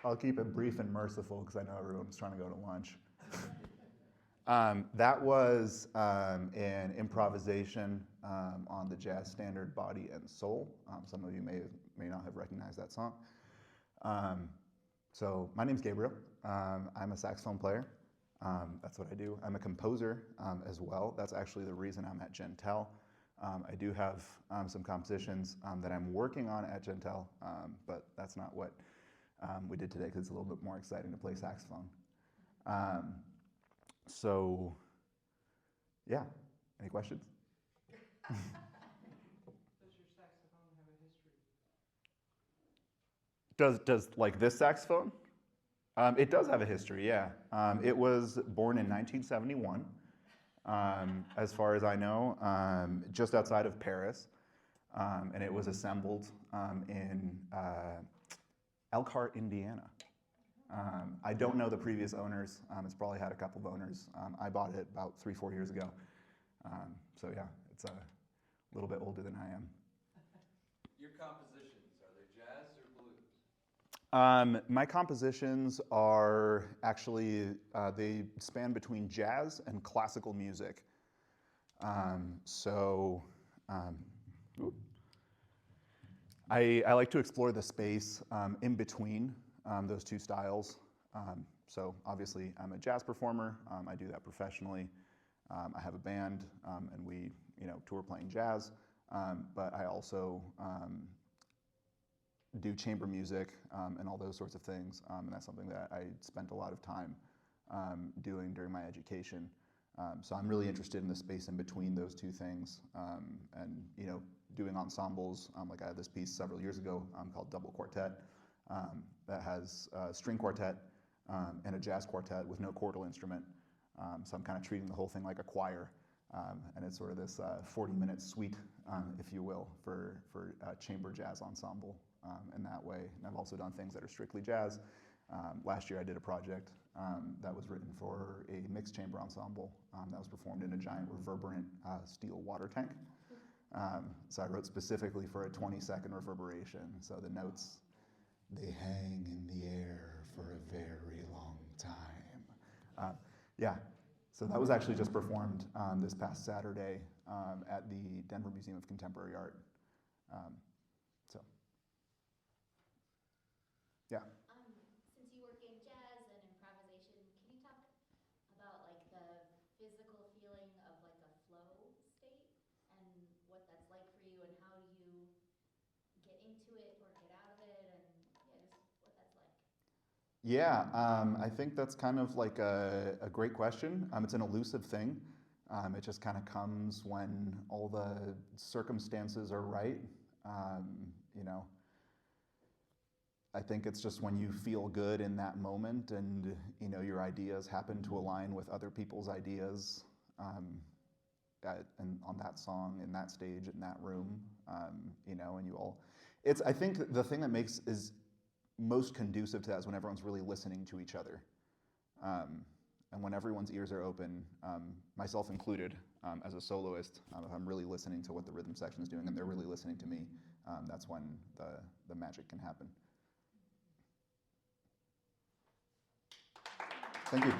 I'll keep it brief and merciful because I know everyone's trying to go to lunch. That was an improvisation on the jazz standard Body and Soul. Some of you may not have recognized that song. So my name's Gabriel. I'm a saxophone player. That's what I do. I'm a composer as well. That's actually the reason I'm at Jentel. I do have some compositions that I'm working on at Jentel, but that's not what we did today because it's a little bit more exciting to play saxophone. So, yeah, any questions? Does your saxophone Does like this saxophone? It does have a history, yeah. It was born in 1971, as far as I know, just outside of Paris, and it was assembled in Elkhart, Indiana. I don't know the previous owners. It's probably had a couple of owners. I bought it about 3-4 years ago. So yeah, it's a little bit older than I am. Your compositions, are they jazz or blues? My compositions are actually, they span between jazz and classical music. I like to explore the space in between those two styles. So obviously I'm a jazz performer. I do that professionally. I have a band and we tour playing jazz, but I also do chamber music and all those sorts of things, and that's something that I spent a lot of time doing during my education. So I'm really interested in the space in between those two things, and doing ensembles. Like I had this piece several years ago called Double Quartet that has a string quartet and a jazz quartet with no chordal instrument. So I'm kind of treating the whole thing like a choir, and it's sort of this 40-minute suite, if you will, for chamber jazz ensemble in that way. And I've also done things that are strictly jazz. Last year I did a project that was written for a mixed chamber ensemble that was performed in a giant reverberant steel water tank. So I wrote specifically for a 20-second reverberation. So the notes, they hang in the air for a very long time. Yeah, so that was actually just performed this past Saturday at the Denver Museum of Contemporary Art. So, yeah. Since you work in jazz and improvisation, can you talk about like the physical feeling of like a flow state and what that's like for you and how you get into it or get out of it and yeah, just what that's like? Yeah, I think that's kind of like a great question. It's an elusive thing. It just kind of comes when all the circumstances are right. I think it's just when you feel good in that moment and your ideas happen to align with other people's ideas and on that song, in that stage, in that room, and you all. I think the thing that is most conducive to that is when everyone's really listening to each other. And when everyone's ears are open, myself included, as a soloist, if I'm really listening to what the rhythm section is doing and they're really listening to me, that's when the magic can happen. Thank you.